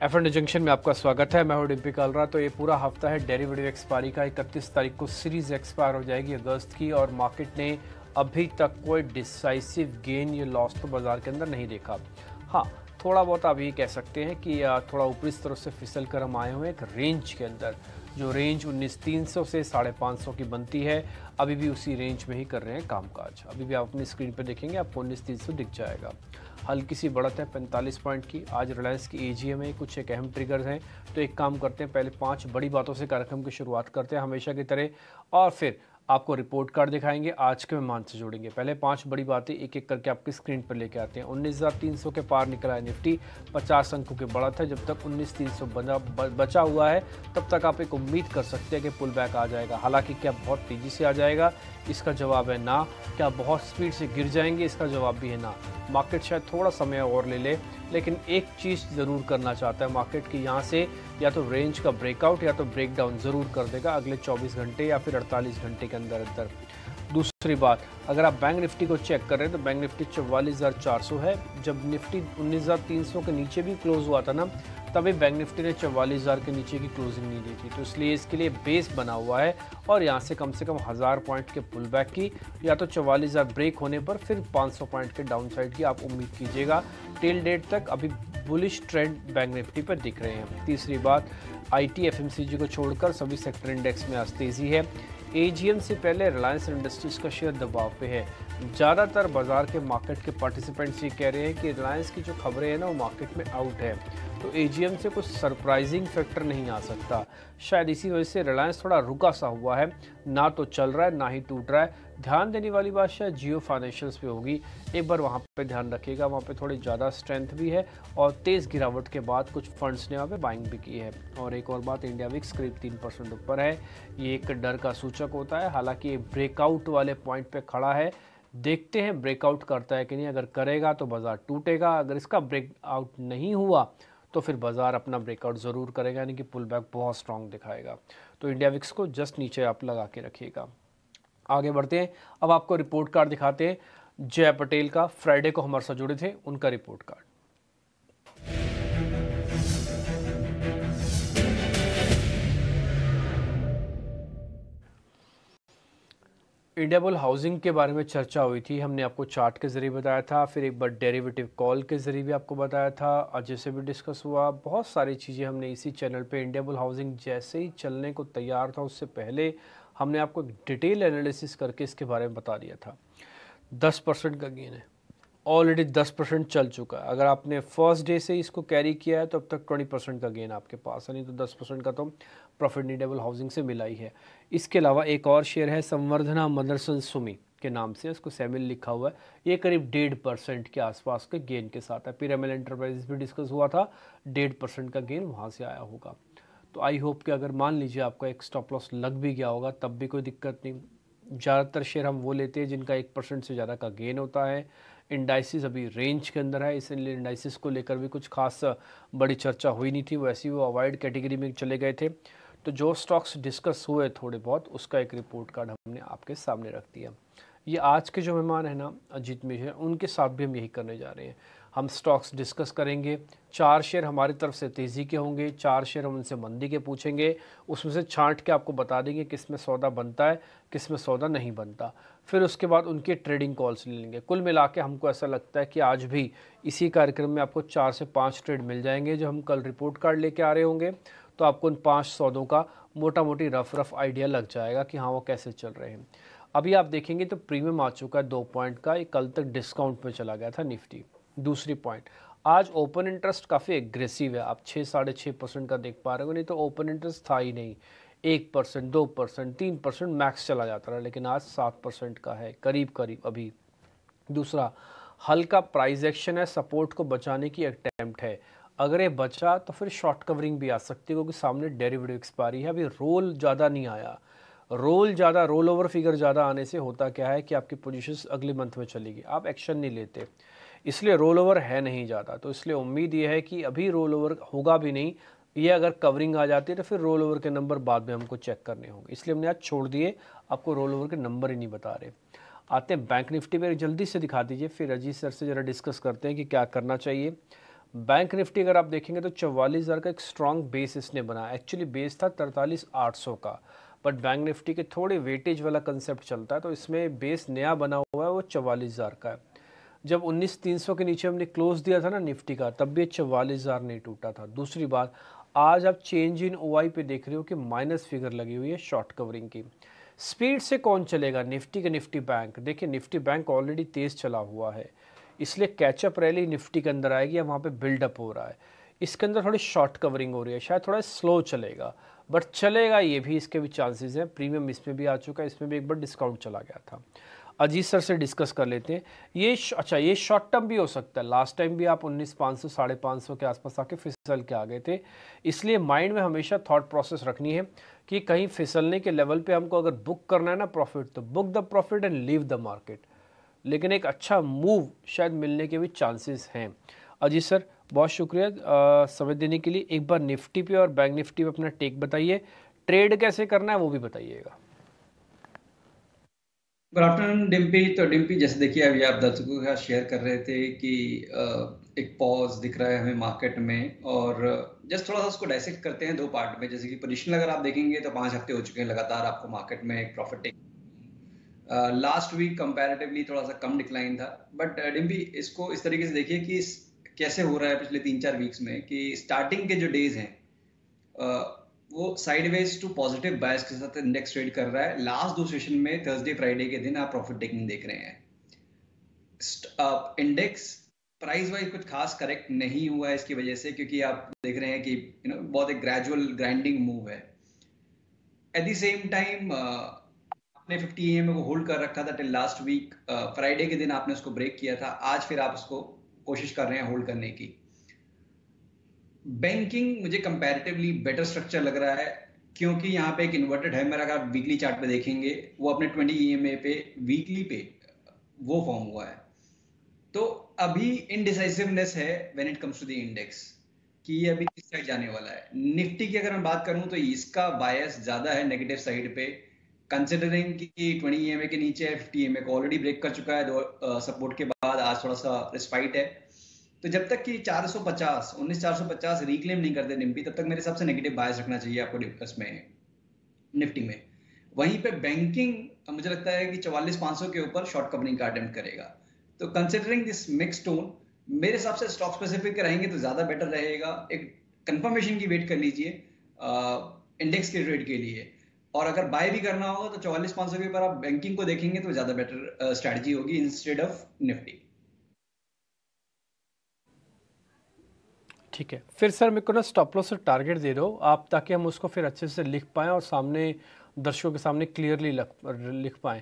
F&O junction में आपका स्वागत है। मैं हूं डिम्पी कालरा। तो ये पूरा हफ्ता है डेरिवेटिव एक्सपायरी का। 31 तारीख को सीरीज एक्सपायर हो जाएगी अगस्त की, और मार्केट ने अभी तक कोई डिसाइसिव गेन या लॉस तो बाजार के अंदर नहीं देखा। हाँ, थोड़ा बहुत आप ये कह सकते हैं कि थोड़ा ऊपरी स्तर से फिसल कर हम आए हुए हैं एक रेंज के अंदर, जो रेंज 19,300 से 550 की बनती है। अभी भी उसी रेंज में ही कर रहे हैं कामकाज। अभी भी आप अपनी स्क्रीन पर देखेंगे, आपको 19,300 दिख जाएगा। हल्की सी बढ़त है 45 पॉइंट की। आज रिलायंस की एजीएम में कुछ एक अहम ट्रिगर्स हैं, तो एक काम करते हैं, पहले 5 बड़ी बातों से कार्यक्रम की शुरुआत करते हैं हमेशा की तरह, और फिर आपको रिपोर्ट कार्ड दिखाएंगे, आज के मेहमान से जोड़ेंगे। पहले 5 बड़ी बातें एक एक करके आपकी स्क्रीन पर लेके आते हैं। 19,300 के पार निकला है निफ्टी, 50 अंकों की बढ़त है। जब तक 19,300 बचा हुआ है तब तक आप एक उम्मीद कर सकते हैं कि पुल बैक आ जाएगा। हालांकि क्या बहुत तेज़ी से आ जाएगा? इसका जवाब है ना। क्या बहुत स्पीड से गिर जाएंगे? इसका जवाब भी है ना। मार्केट शायद थोड़ा समय और ले ले, लेकिन एक चीज़ ज़रूर करना चाहता है मार्केट की, यहाँ से या तो रेंज का ब्रेकआउट या तो ब्रेकडाउन ज़रूर कर देगा अगले 24 घंटे या फिर 48 घंटे के अंदर अंदर। दूसरी बात, अगर आप बैंक निफ्टी को चेक कर रहे हैं तो बैंक निफ्टी 44,400 है। जब निफ्टी 19,300 के नीचे भी क्लोज हुआ था ना, तभी बैंक निफ्टी ने 44,000 के नीचे की क्लोजिंग नहीं दी थी। तो इसलिए इसके लिए बेस बना हुआ है, और यहाँ से कम 1000 पॉइंट के पुल बैक की या तो 44,000 ब्रेक होने पर फिर 500 पॉइंट के डाउन साइड की आप उम्मीद कीजिएगा। टिल डेट तक अभी बुलिश ट्रेंड बैंक निफ्टी पर दिख रहे हैं। तीसरी बात, आईटी एफएमसीजी को छोड़कर सभी सेक्टर इंडेक्स में आज तेजी है। एजीएम से पहले रिलायंस इंडस्ट्रीज का शेयर दबाव पे है। ज़्यादातर बाजार के मार्केट के पार्टिसिपेंट्स ये कह रहे हैं कि रिलायंस की जो खबरें हैं ना, वो मार्केट में आउट है, तो एजीएम से कुछ सरप्राइजिंग फैक्टर नहीं आ सकता। शायद इसी वजह से रिलायंस थोड़ा रुका सा हुआ है, ना तो चल रहा है ना ही टूट रहा है। ध्यान देने वाली बात शायद जियो फाइनेंशियल्स पे होगी, एक बार वहाँ पे ध्यान रखिएगा। वहाँ पे थोड़ी ज़्यादा स्ट्रेंथ भी है, और तेज़ गिरावट के बाद कुछ फंड्स ने वहाँ पे बाइंग भी की है। और एक और बात, इंडिया विक्स करीब 3% ऊपर है। ये एक डर का सूचक होता है। हालांकि ये ब्रेकआउट वाले पॉइंट पे खड़ा है, देखते हैं ब्रेकआउट करता है कि नहीं। अगर करेगा तो बाजार टूटेगा, अगर इसका ब्रेकआउट नहीं हुआ तो फिर बाजार अपना ब्रेकआउट ज़रूर करेगा, यानी कि पुल बैक बहुत स्ट्रांग दिखाएगा। तो इंडिया विक्स को जस्ट नीचे आप लगा के रखिएगा। आगे बढ़ते हैं, अब आपको रिपोर्ट कार्ड दिखाते हैं। जय पटेल का फ्राइडे को हमारे साथ जुड़े थे, उनका रिपोर्ट कार्ड। इंडियाबुल हाउसिंग के बारे में चर्चा हुई थी, हमने आपको चार्ट के ज़रिए बताया था, फिर एक बार डेरिवेटिव कॉल के ज़रिए भी आपको बताया था, अजय से भी डिस्कस हुआ। बहुत सारी चीज़ें हमने इसी चैनल पे, इंडियाबुल हाउसिंग जैसे ही चलने को तैयार था उससे पहले हमने आपको डिटेल एनालिसिस करके इसके बारे में बता दिया था। 10% का गेन है, ऑलरेडी 10% चल चुका है। अगर आपने फर्स्ट डे से इसको कैरी किया है तो अब तक 20% का गेन आपके पास है, नहीं तो 10% का तो प्रॉफिट इंडियाबुल हाउसिंग से मिला ही है। इसके अलावा एक और शेयर है संवर्धना मदरसन सुमी के नाम से, इसको सेमिल लिखा हुआ है। ये करीब 1.5% के आसपास के गेन के साथ है। पिरामिल एंटरप्राइजेस भी डिस्कस हुआ था, 1.5% का गेन वहाँ से आया होगा। तो आई होप कि अगर मान लीजिए आपका एक स्टॉप लॉस लग भी गया होगा तब भी कोई दिक्कत नहीं। ज़्यादातर शेयर हम वो लेते हैं जिनका 1% से ज़्यादा का गेन होता है। इंडाइसिस अभी रेंज के अंदर है, इसलिए इंडाइसिस को लेकर भी कुछ खास बड़ी चर्चा हुई नहीं थी, वैसे ही वो अवॉइड कैटेगरी में चले गए थे। तो जो स्टॉक्स डिस्कस हुए थोड़े बहुत, उसका एक रिपोर्ट कार्ड हमने आपके सामने रख दिया। ये आज के जो मेहमान हैं ना, अजीत मिश्र, उनके साथ भी हम यही करने जा रहे हैं। हम स्टॉक्स डिस्कस करेंगे, 4 शेयर हमारी तरफ से तेज़ी के होंगे, 4 शेयर हम उनसे मंदी के पूछेंगे, उसमें से छांट के आपको बता देंगे किस में सौदा बनता है किस में सौदा नहीं बनता। फिर उसके बाद उनके ट्रेडिंग कॉल्स ले लेंगे। कुल मिला के हमको ऐसा लगता है कि आज भी इसी कार्यक्रम में आपको 4 से 5 ट्रेड मिल जाएंगे जो हम कल रिपोर्ट कार्ड लेके आ रहे होंगे। तो आपको उन 5 सौदों का मोटा मोटी रफ आइडिया लग जाएगा कि हाँ वो कैसे चल रहे हैं। अभी आप देखेंगे तो प्रीमियम आ चुका है 2 पॉइंट का, एक कल तक डिस्काउंट में चला गया था निफ्टी। दूसरी पॉइंट, आज ओपन इंटरेस्ट काफ़ी एग्रेसिव है, आप 6-6.5% का देख पा रहे हो, नहीं तो ओपन इंटरेस्ट था ही नहीं। 1%, 2%, 3% मैक्स चला जाता रहा, लेकिन आज 7% का है करीब करीब अभी। दूसरा, हल्का प्राइस एक्शन है, सपोर्ट को बचाने की अटेम्प्ट है। अगर ये बचा तो फिर शॉर्ट कवरिंग भी आ सकती है, क्योंकि सामने डेरिवेटिव एक्सपायरी है। अभी रोल ज़्यादा नहीं आया, रोल ओवर फिगर ज़्यादा आने से होता क्या है कि आपकी पोजीशंस अगले मंथ में चलेगी, आप एक्शन नहीं लेते, इसलिए रोल ओवर है नहीं ज़्यादा। तो इसलिए उम्मीद ये है कि अभी रोल ओवर होगा भी नहीं, ये अगर कवरिंग आ जाती है तो फिर रोल ओवर के नंबर बाद में हमको चेक करने होंगे, इसलिए हमने आज छोड़ दिए, आपको रोल ओवर के नंबर ही नहीं बता रहे। आते हैं बैंक निफ्टी पे, जल्दी से दिखा दीजिए, फिर अजीत सर से ज़रा डिस्कस करते हैं कि क्या करना चाहिए। बैंक निफ्टी अगर आप देखेंगे तो 44,000 का एक स्ट्रॉन्ग बेस इसने बनाया। एक्चुअली बेस था 43,800 का, बट बैंक निफ्टी के थोड़े वेटेज वाला कंसेप्ट चलता है, तो इसमें बेस नया बना हुआ है वो 44,000 का है। जब 19,300 के नीचे हमने क्लोज दिया था ना निफ्टी का, तब भी 44,000 नहीं टूटा था। दूसरी बात, आज आप चेंज इन ओआई पे देख रहे हो कि माइनस फिगर लगी हुई है शॉर्ट कवरिंग की। स्पीड से कौन चलेगा? निफ्टी के निफ्टी बैंक। देखिए निफ्टी बैंक ऑलरेडी तेज चला हुआ है, इसलिए कैचअप रैली निफ्टी के अंदर आएगी, वहाँ पे बिल्डअप हो रहा है। इसके अंदर थोड़ी शॉर्ट कवरिंग हो रही है, शायद थोड़ा स्लो चलेगा, बट चलेगा, ये भी इसके भी चांसेस हैं। प्रीमियम इसमें भी आ चुका है, इसमें भी एक बार डिस्काउंट चला गया था। अजीत सर से डिस्कस कर लेते हैं। ये अच्छा, ये शॉर्ट टर्म भी हो सकता है। लास्ट टाइम भी आप 19,500 550 के आसपास आके फिसल के आ गए थे, इसलिए माइंड में हमेशा थॉट प्रोसेस रखनी है कि कहीं फिसलने के लेवल पे हमको अगर बुक करना है ना प्रॉफिट, तो book the profit and leave the market. लेकिन एक अच्छा मूव शायद मिलने के भी चांसेस हैं। अजीत सर बहुत शुक्रिया समय देने के लिए। एक बार निफ्टी पे और बैंक निफ्टी पे अपना टेक बताइए, ट्रेड कैसे करना है वो भी बताइएगा। Good afternoon Dimpy. तो डिम्पी, जैसे देखिए अभी आप दर्शकों के साथ शेयर कर रहे थे कि एक पॉज दिख रहा है हमें मार्केट में, और जस्ट थोड़ा सा उसको डाइसेक्ट करते हैं दो पार्ट में। जैसे कि पोजीशन अगर आप देखेंगे तो 5 हफ्ते हो चुके हैं लगातार आपको मार्केट में एक profit take. Last week comparatively थोड़ा सा कम डिक्लाइन था, बट डिम्पी इसको इस तरीके से देखिए कि कैसे हो रहा है पिछले 3-4 वीक्स में, कि स्टार्टिंग के जो डेज हैं वो साइडवेज टू पॉजिटिव बायस के साथ इंडेक्स ट्रेड कर रहा है। लास्ट दो सेशन में थर्सडे फ्राइडे के दिन आप प्रॉफिट टेकिंग देख रहे हैं। इंडेक्स प्राइस वाइज कुछ खास करेक्ट नहीं हुआ है इसकी वजह से, क्योंकि आप देख रहे हैं कि बहुत एक ग्रेजुअल ग्राइंडिंग मूव है। एट द सेम टाइम आपने 50 EMA को होल्ड कर रखा था टिल लास्ट वीक। फ्राइडे के दिन आपने उसको ब्रेक किया था, आज फिर आप उसको कोशिश कर रहे हैं होल्ड करने की। बैंकिंग मुझे कंपैरेटिवली बेटर स्ट्रक्चर लग रहा है, क्योंकि यहाँ पे एक इन्वर्टेड है मेरा। अगर आप वीकली चार्ट पे देखेंगे वो अपने 20 EMA पे वीकली पे वो फॉर्म हुआ है। तो अभी इनडिसाइसिवनेस है when it comes to the index कि ये अभी किस साइड जाने वाला है। निफ्टी की अगर मैं बात करूं तो इसका बायस ज्यादा है नेगेटिव साइड पे, कंसिडरिंग कि 20 EMA के नीचे 50 EMA को ऑलरेडी ब्रेक कर चुका है दो सपोर्ट के बाद। आज थोड़ा सा रिस्पाइट है, तो जब तक कि 19,450 रिक्लेम नहीं करते निफ्टी, तब तक मेरे हिसाब से नेगेटिव बायस रखना चाहिए आपको इसमें निफ्टी में। वहीं पे बैंकिंग मुझे लगता है कि 44,500 के ऊपर शॉर्ट कवरिंग का अटेम्प्ट करेगा। तो कंसिडरिंग दिस मिक्स टोन, मेरे हिसाब से स्टॉक स्पेसिफिक रहेंगे तो ज्यादा बेटर रहेगा। एक कंफर्मेशन की वेट कर लीजिए इंडेक्स के ट्रेड के लिए, और अगर बाय भी करना होगा तो 44,500 के ऊपर आप बैंकिंग को देखेंगे तो ज्यादा बेटर स्ट्रैटेजी होगी इंस्टेड ऑफ निफ्टी। ठीक है, फिर सर मेरे को ना स्टॉप लॉस और टारगेट दे दो आप, ताकि हम उसको फिर अच्छे से लिख पाएँ और सामने दर्शकों के सामने क्लियरली लिख पाएँ।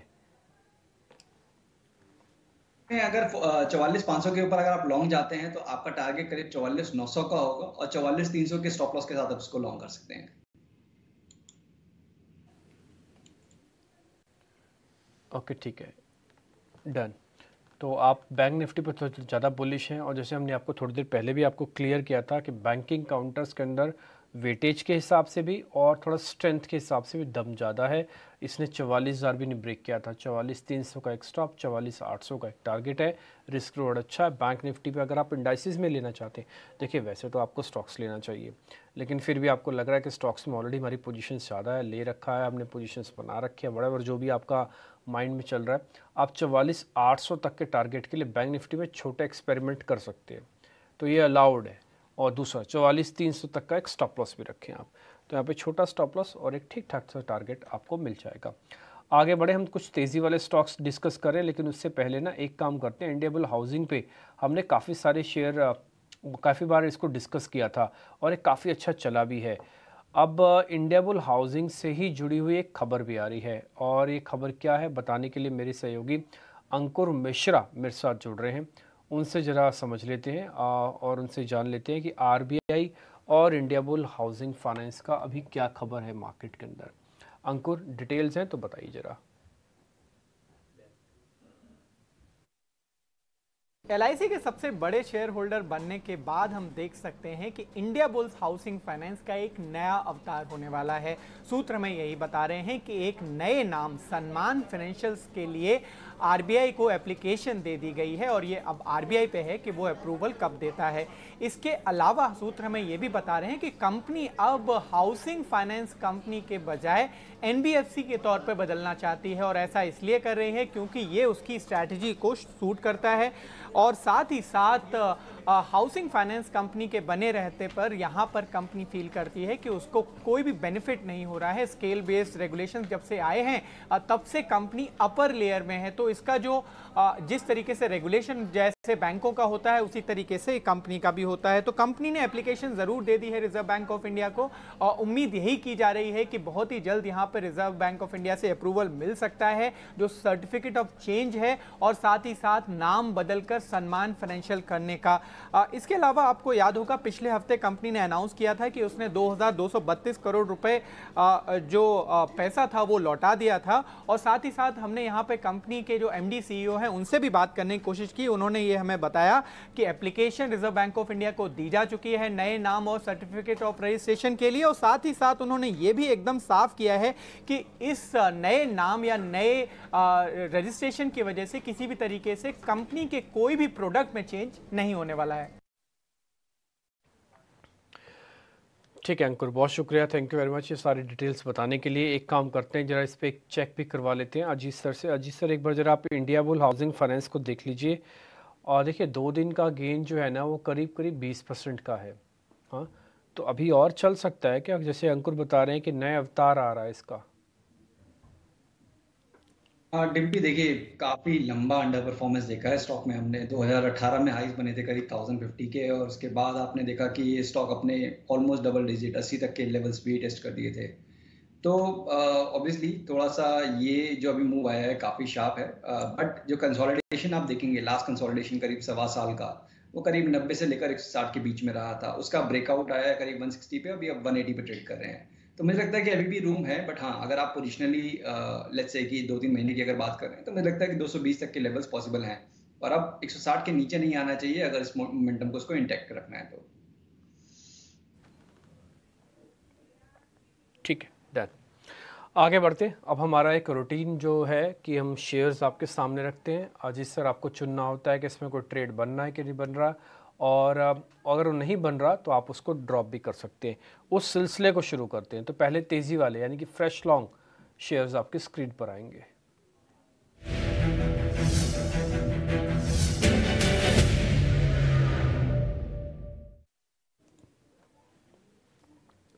अगर 44,500 के ऊपर अगर आप लॉन्ग जाते हैं तो आपका टारगेट करीब 44,900 का होगा, और 44,300 के स्टॉप लॉस के साथ आप उसको लॉन्ग कर सकते हैं। ओके ठीक है, डन। तो आप बैंक निफ्टी पर थोड़ा ज़्यादा बुलिश हैं, और जैसे हमने आपको थोड़ी देर पहले भी आपको क्लियर किया था कि बैंकिंग काउंटर्स के अंदर वेटेज के हिसाब से भी और थोड़ा स्ट्रेंथ के हिसाब से भी दम ज़्यादा है। इसने 44,000 भी नहीं ब्रेक किया था। 44,300 का एक स्टॉप, 44,800 का एक टारगेट है। रिस्क रिवॉर्ड अच्छा है। बैंक निफ्टी पे अगर आप इंडाइसिस में लेना चाहते हैं, देखिए वैसे तो आपको स्टॉक्स लेना चाहिए, लेकिन फिर भी आपको लग रहा है कि स्टॉक्स में ऑलरेडी हमारी पोजीशन ज़्यादा है, ले रखा है, हमने पोजीशंस बना रखी है, बराबर जो भी आपका माइंड में चल रहा है, आप 44,800 तक के टारगेट के लिए बैंक निफ्टी में छोटा एक्सपेरिमेंट कर सकते हैं, तो ये अलाउड है। और दूसरा 44,300 तक का एक स्टॉप लॉस भी रखें आप, तो यहाँ पे छोटा स्टॉप लॉस और एक ठीक ठाक सा टारगेट आपको मिल जाएगा। आगे बढ़े, हम कुछ तेज़ी वाले स्टॉक्स डिस्कस करें, लेकिन उससे पहले ना एक काम करते हैं। इंडियाबुल हाउसिंग पे हमने काफ़ी सारे शेयर काफ़ी बार इसको डिस्कस किया था और एक काफ़ी अच्छा चला भी है। अब इंडियाबुल हाउसिंग से ही जुड़ी हुई एक खबर भी आ रही है, और ये खबर क्या है बताने के लिए मेरे सहयोगी अंकुर मिश्रा मेरे साथ जुड़ रहे हैं। उनसे ज़रा समझ लेते हैं और उनसे जान लेते हैं कि आरबीआई और इंडियाबुल हाउसिंग फाइनेंस का अभी क्या खबर है मार्केट के अंदर। अंकुर, डिटेल्स हैं तो बताइए ज़रा। LIC के सबसे बड़े शेयर होल्डर बनने के बाद हम देख सकते हैं कि इंडियाबुल्स हाउसिंग फाइनेंस का एक नया अवतार होने वाला है। सूत्र में यही बता रहे हैं कि एक नए नाम सन्मान फाइनेंशियल्स के लिए आरबीआई को एप्लीकेशन दे दी गई है और ये अब आरबीआई पे है कि वो अप्रूवल कब देता है। इसके अलावा सूत्र हमें ये भी बता रहे हैं कि कंपनी अब हाउसिंग फाइनेंस कंपनी के बजाय एनबीएफसी के तौर पे बदलना चाहती है और ऐसा इसलिए कर रही है क्योंकि ये उसकी स्ट्रैटेजी को सूट करता है और साथ ही साथ हाउसिंग फाइनेंस कंपनी के बने रहते पर यहाँ पर कंपनी फील करती है कि उसको कोई भी बेनिफिट नहीं हो रहा है। स्केल बेस्ड रेगुलेशन जब से आए हैं तब से कंपनी अपर लेयर में है, तो इसका जो जिस तरीके से रेगुलेशन जैसे बैंकों का होता है उसी तरीके से कंपनी का भी होता है। तो कंपनी ने एप्लीकेशन ज़रूर दे दी है रिजर्व बैंक ऑफ इंडिया को और उम्मीद यही की जा रही है कि बहुत ही जल्द यहाँ पर रिजर्व बैंक ऑफ इंडिया से अप्रूवल मिल सकता है जो सर्टिफिकेट ऑफ चेंज है और साथ ही साथ नाम बदलकर सन्मान फाइनेंशियल करने का। इसके अलावा आपको याद होगा पिछले हफ्ते कंपनी ने अनाउंस किया था कि उसने 2232 करोड़ रुपए जो पैसा था वो लौटा दिया था और साथ ही साथ हमने यहाँ पे कंपनी के जो एमडी सीईओ हैं उनसे भी बात करने की कोशिश की। उन्होंने ये हमें बताया कि application reserve bank of India को दी जा चुकी है नए नाम और सर्टिफिकेट ऑफ रजिस्ट्रेशन के लिए और साथ ही साथ उन्होंने ये भी एकदम साफ किया है कि इस नए नाम या नए रजिस्ट्रेशन की वजह से किसी भी तरीके से कंपनी के कोई भी प्रोडक्ट में चेंज नहीं होने वाला है। ठीक है अंकुर, बहुत शुक्रिया, थैंक यू वेरी मच ये सारी डिटेल्स बताने के लिए। एक काम करते हैं, जरा इस पर एक चेक भी करवा लेते हैं अजीत सर से। अजीत सर एक बार जरा आप इंडिया बुल हाउसिंग फाइनेंस को देख लीजिए और देखिए 2 दिन का गेन जो है ना वो करीब करीब 20% का है। हाँ, तो अभी और चल सकता है क्या? जैसे अंकुर बता रहे हैं कि नए अवतार आ रहा है इसका। डिम्पी देखिए काफी लंबा अंडर परफॉर्मेंस देखा है स्टॉक में हमने। 2018 में हाईज बने थे करीब 1050 के और उसके बाद आपने देखा कि ये स्टॉक अपने ऑलमोस्ट डबल डिजिट 80 तक के लेवल्स भी टेस्ट कर दिए थे। तो ऑब्वियसली थोड़ा सा ये जो अभी मूव आया है काफी शार्प है, बट जो कंसोलिडेशन आप देखेंगे लास्ट कंसोलिडेशन करीब 1.25 साल का वो करीब 90 से लेकर 160 के बीच में रहा था। उसका ब्रेकआउट आया है करीब 160 पे, अभी अब 180 पे ट्रेड कर रहे हैं। तो मुझे लगता है कि अभी भी रूम है, बट हाँ अगर आप पोजिशनली लेट्स से कि 2-3 महीने की अगर बात कर रहे हैं तो मुझे लगता है कि 220 तक के लेवल्स पॉसिबल हैं और अब 160 के नीचे नहीं आना चाहिए अगर इस मोमेंटम को उसको इंटैक्ट रखना है तो। ठीक है, डन। आगे बढ़ते हैं। अब हमारा एक रूटीन जो है कि हम शेयर्स आपके सामने रखते हैं। अजीत सर आपको चुनना होता है कि इसमें कोई ट्रेड बनना है कि नहीं बन रहा, और अगर वो नहीं बन रहा तो आप उसको ड्रॉप भी कर सकते हैं। उस सिलसिले को शुरू करते हैं। तो पहले तेज़ी वाले यानी कि फ्रेश लॉन्ग शेयर्स आपकी स्क्रीन पर आएंगे।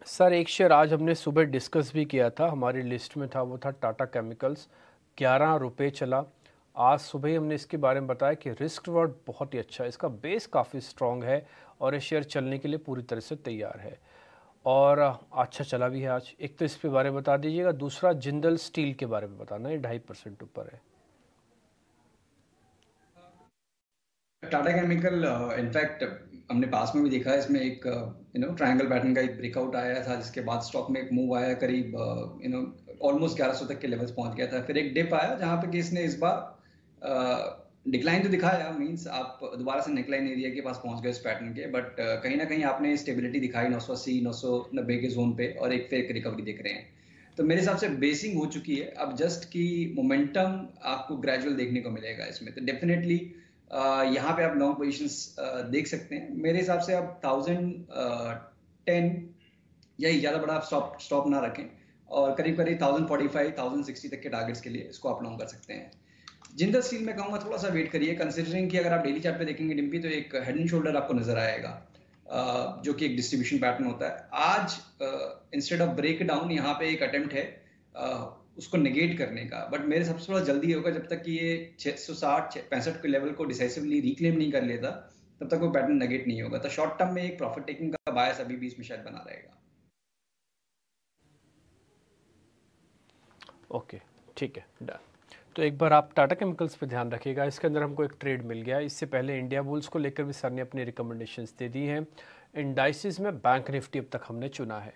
सर एक शेयर आज हमने सुबह डिस्कस भी किया था, हमारी लिस्ट में था, वो था टाटा केमिकल्स। 11 रुपये चला। आज सुबह ही हमने इसके बारे में बताया कि रिस्क रिवॉर्ड बहुत ही अच्छा है, इसका बेस काफ़ी स्ट्रॉन्ग है और ये शेयर चलने के लिए पूरी तरह से तैयार है और अच्छा चला भी है आज। एक तो इस पे बारे में बता दीजिएगा, दूसरा जिंदल स्टील के बारे में बताना, ये 2.5% ऊपर है। टाटा केमिकल इनफैक्ट हमने पास में भी देखा है, इसमें एक ट्रायंगल पैटर्न का एक ब्रेकआउट आया था जिसके बाद स्टॉक में एक मूव आया करीब ऑलमोस्ट 1100 तक के लेवल्स पहुंच गया था। फिर एक डिप आया जहां पे कि इसने इस बार डिक्लाइन तो दिखाया, मींस आप दोबारा से नेकलाइन एरिया के पास पहुंच गए इस पैटर्न के, बट कहीं ना कहीं आपने स्टेबिलिटी दिखाई 980 990 के जोन पे और एक फेक रिकवरी देख रहे हैं। तो मेरे हिसाब से बेसिंग हो चुकी है, अब जस्ट की मोमेंटम आपको ग्रेजुअल देखने को मिलेगा इसमें। तो डेफिनेटली यहाँ पे आप लॉन्ग पोजीशंस देख सकते हैं। मेरे हिसाब से आप 1010 यही ज़्यादा बड़ा आप स्टॉप ना रखें और करीब करीब 1045 1060 तक के टारगेट्स के लिए इसको आप लॉन्ग कर सकते हैं। जिंदल स्टील में कहूँगा थोड़ा सा वेट करिए, कंसिडरिंग कि अगर आप डेली चार्ट पे देखेंगे डिम्पी तो एक हेड एंड शोल्डर आपको नजर आएगा जो कि एक डिस्ट्रीब्यूशन पैटर्न होता है। आज इंस्टेड ऑफ ब्रेक डाउन यहाँ पे एक अटेम्प्ट है उसको नेगेट करने का, बट मेरे सबसे थोड़ा जल्दी होगा। जब तक कि ये 660-65 के लेवल को डिसाइसिवली रिक्लेम नहीं कर लेता तब तक वो पैटर्न नेगेट नहीं होगा। तो शॉर्ट टर्म में एक प्रॉफिट टेकिंग का बायस अभी भी इसमें शायद बना रहेगा। ओके ठीक है, डन। तो एक बार आप टाटा केमिकल्स पे ध्यान रखिएगा, इसके अंदर हमको एक ट्रेड मिल गया। इससे पहले इंडिया बुल्स को लेकर भी सर ने अपनी रिकमेंडेशंस दे दी हैं। इंडाइसिस में बैंक निफ्टी अब तक हमने चुना है।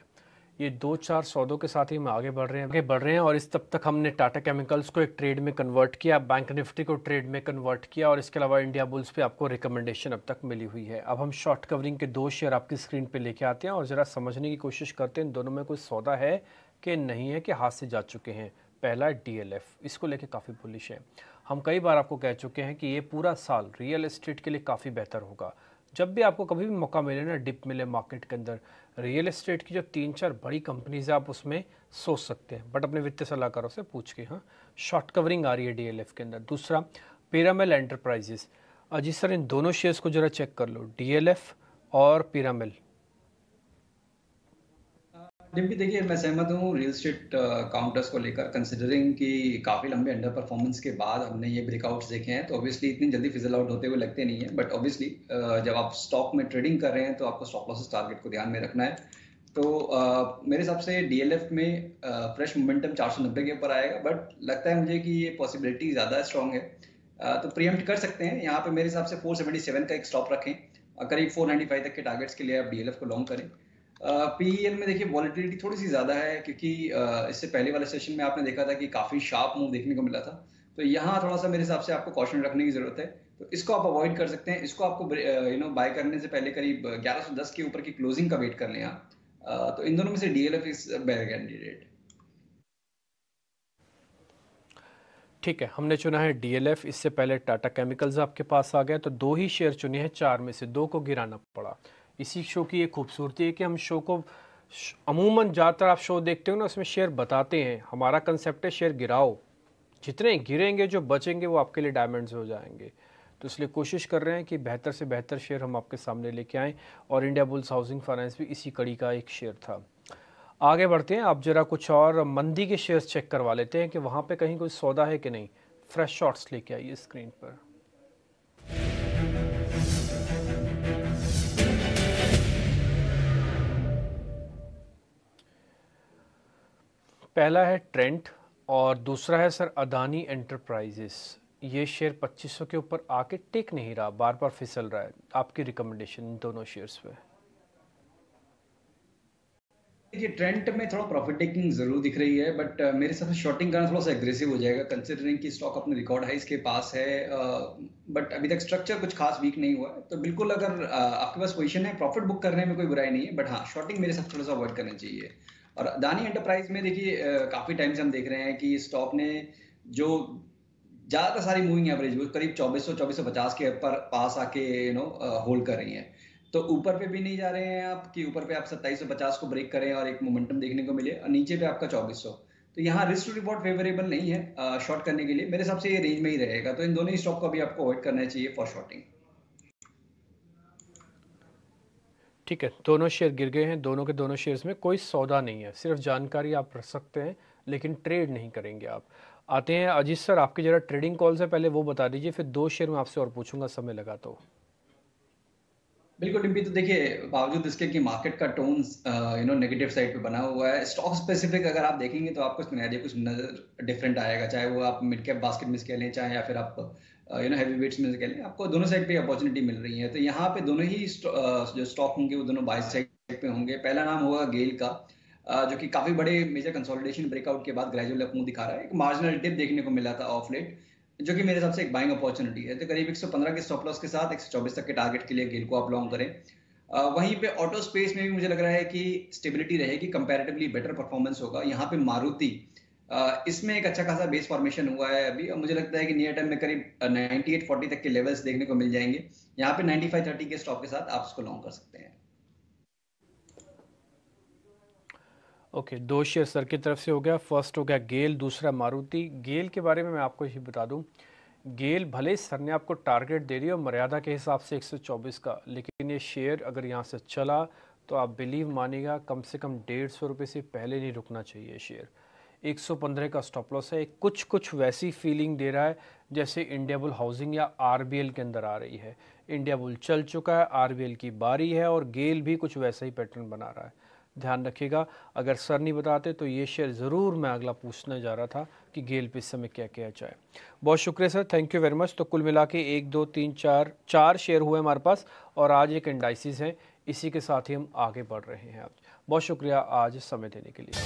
ये 2-4 सौदों के साथ ही हम आगे बढ़ रहे हैं और इस तब तक हमने टाटा केमिकल्स को एक ट्रेड में कन्वर्ट किया, बैंक निफ्टी को ट्रेड में कन्वर्ट किया और इसके अलावा इंडिया बुल्स पे आपको रिकमेंडेशन अब तक मिली हुई है। अब हम शॉर्ट कवरिंग के 2 शेयर आपकी स्क्रीन पे लेके आते हैं और ज़रा समझने की कोशिश करते हैं दोनों में कोई सौदा है कि नहीं है, कि हाथ से जा चुके हैं। पहला है DLF, इसको लेके काफ़ी बुलिश है। हम कई बार आपको कह चुके हैं कि ये पूरा साल रियल एस्टेट के लिए काफ़ी बेहतर होगा। जब भी आपको कभी भी मौका मिले ना, डिप मिले मार्केट के अंदर, रियल एस्टेट की जो 3-4 बड़ी कंपनीज है आप उसमें सोच सकते हैं, बट अपने वित्तीय सलाहकारों से पूछ के। हाँ, शॉर्ट कवरिंग आ रही है DLF के अंदर। दूसरा पिरामिल एंटरप्राइजेस। अजीत सर, इन दोनों शेयर्स को जरा चेक कर लो, DLF और पिरामिल। जब भी देखिए, मैं सहमत हूँ रियल एस्टेट काउंटर्स को लेकर, कंसिडरिंग कि काफी लंबे अंडर परफॉर्मेंस के बाद हमने ये ब्रेकआउट्स देखे हैं, तो ऑब्वियसली इतनी जल्दी फिजल आउट होते हुए लगते नहीं है। बट ऑब्वियसली जब आप स्टॉक में ट्रेडिंग कर रहे हैं तो आपको स्टॉप लॉसेस टारगेट को ध्यान में रखना है। तो मेरे हिसाब से DLF में फ्रेश मोमेंटम 490 के ऊपर आएगा, बट लगता है मुझे कि ये पॉसिबिलिटी ज़्यादा स्ट्रॉन्ग है। तो प्रीएम्प्ट कर सकते हैं यहाँ पे। मेरे हिसाब से 477 का एक स्टॉप रखें, करीब 495 तक के टारगेट्स के लिए आप DLF को लॉन्ग करें। PEL में देखिए वॉलिटिलिटी थोड़ी सी ज़्यादा है, क्योंकि इससे पहले वाले सेशन में आपने देखा था कि काफ़ी शार्प मूव देखने को मिला था। तो यहाँ थोड़ा सा मेरे हिसाब से आपको कॉशन रखने की ज़रूरत है। तो इसको आप अवॉइड कर सकते हैं। इसको आपको बाय करने से पहले करीब 1110 के ऊपर की क्लोजिंग का वेट कर लें आप। तो इन दोनों में से DLF इज बेटर कैंडिडेट। ठीक है, हमने चुना है DLF। इससे पहले टाटा केमिकल्स आपके पास आ गया, तो 2 ही शेयर चुने हैं, 4 में से 2 को गिराना पड़ा। इसी शो की ये खूबसूरती है कि हम शो को अमूमन, ज़्यादातर आप शो देखते हो ना, उसमें शेयर बताते हैं। हमारा कंसेप्ट है शेयर गिराओ, जितने गिरेंगे जो बचेंगे वो आपके लिए डायमंड्स हो जाएंगे। तो इसलिए कोशिश कर रहे हैं कि बेहतर से बेहतर शेयर हम आपके सामने लेके आएँ, और इंडिया बुल्स हाउसिंग फाइनेंस भी इसी कड़ी का एक शेयर था। आगे बढ़ते हैं, आप जरा कुछ और मंदी के शेयर्स चेक करवा लेते हैं कि वहाँ पे कहीं कोई सौदा है कि नहीं। फ्रेश शॉट्स लेके आइए स्क्रीन पर। पहला है ट्रेंट और दूसरा है सर अदानी एंटरप्राइजेस। ये शेयर 2500 के ऊपर आके टिक नहीं रहा, बार बार फिसल रहा है। आपकी रिकमेंडेशन इन दोनों शेयर्स पे? देखिए, ट्रेंड में थोड़ा प्रॉफिट टेकिंग जरूर दिख रही है, बट मेरे हिसाब से शॉर्टिंग करना थोड़ा सा एग्रेसिव हो जाएगा, कंसिडरिंग कि स्टॉक अपने रिकॉर्ड हाइस के पास है। बट अभी तक स्ट्रक्चर कुछ खास वीक नहीं हुआ है। तो बिल्कुल अगर आपके पास पोजीशन है, प्रॉफिट बुक करने में कोई बुराई नहीं है, बट हाँ, शॉर्टिंग मेरे साथ थोड़ा सा अवॉइड करना चाहिए। और अदानी एंटरप्राइज में देखिए, काफी टाइम से हम देख रहे हैं कि स्टॉक ने जो ज्यादातर सारी मूविंग एवरेज वो करीब 2450 के पास आके होल्ड कर रही हैं। तो ऊपर पे भी नहीं जा रहे हैं आप कि ऊपर पे आप 2750 को ब्रेक करें और एक मोमेंटम देखने को मिले, और नीचे पे आपका 2400। तो यहाँ रिस्क टू रिवॉर्ड फेवरेबल नहीं है शॉर्ट करने के लिए। मेरे हिसाब से ये रेंज में ही रहेगा। तो इन दोनों ही स्टॉक को भी आपको अवॉइड करना चाहिए फॉर शॉर्टिंग। ठीक है, दोनों शेयर गिर गए हैं। दोनों के दोनों शेयर्स में कोई सौदा नहीं है, सिर्फ जानकारी आप रख सकते हैं, लेकिन ट्रेड नहीं करेंगे आप। आते हैं अजीत सर, आपकी जरा ट्रेडिंग कॉल से पहले वो बता दीजिए, फिर 2 शेयर में आपसे और पूछूंगा, समय लगा तो। बिल्कुल डिम्पी, तो देखिए बावजूद इसके कि मार्केट का टोन नेगेटिव साइड पे बना हुआ है, स्टॉक स्पेसिफिक अगर आप देखेंगे तो आपको इसमें कुछ नजर डिफरेंट आएगा। चाहे वो आप मिड कैप बास्केट में कह लें, चाहे या फिर आप हैवी वेट्स में कह लें, आपको दोनों साइड पे अपॉर्चुनिटी मिल रही है। तो यहाँ पे दोनों ही जो स्टॉक होंगे वो दोनों बाय साइड पे होंगे। पहला नाम होगा गेल का, जो कि काफी बड़े मेजर कंसोलिडेशन ब्रेकआउट के बाद ग्रेजुअल अप मूव दिखा रहा है। एक मार्जिनल डिप देखने को मिला था ऑफ लेट, जो कि मेरे हिसाब से एक बाइंग अपॉर्चुनिटी है। तो करीब 115 के स्टॉप लॉस के साथ 124 तक के टारगेट के लिए गेल को आप लॉन्ग करें। वहीं पे ऑटो स्पेस में भी मुझे लग रहा है कि स्टेबिलिटी रहेगी, कंपैरेटिवली बेटर परफॉर्मेंस होगा। यहाँ पे मारुति, इसमें एक अच्छा खासा बेस फॉर्मेशन हुआ है अभी, और मुझे लगता है कि नियर टर्म में करीब 9840 तक के लेवल्स देखने को मिल जाएंगे। यहाँ पे 9530 के स्टॉप के साथ आप इसको लॉन्ग कर सकते हैं। ओके, 2 शेयर सर की तरफ से हो गया। फर्स्ट हो गया गेल, दूसरा मारुति। गेल के बारे में मैं आपको यही बता दूं, गेल भले सर ने आपको टारगेट दे दिया मर्यादा के हिसाब से 124 का, लेकिन ये शेयर अगर यहाँ से चला तो आप बिलीव मानिएगा कम से कम 150 रुपये से पहले नहीं रुकना चाहिए शेयर। 115 का स्टॉप लॉस है। कुछ वैसी फीलिंग दे रहा है जैसे इंडिया बुल हाउसिंग या RBL के अंदर आ रही है। इंडिया बुल चल चुका है, RBL की बारी है, और गेल भी कुछ वैसा ही पैटर्न बना रहा है। ध्यान रखिएगा, अगर सर नहीं बताते तो ये शेयर ज़रूर मैं अगला पूछने जा रहा था कि गेल पे इस समय क्या क्या चाहे। बहुत शुक्रिया sir, thank you very much. तो कुल मिला के 1 2 3 4 शेयर हुए हमारे पास, और आज एक इंडाइसिस है। इसी के साथ ही हम आगे बढ़ रहे हैं आज। बहुत शुक्रिया आज समय देने के लिए।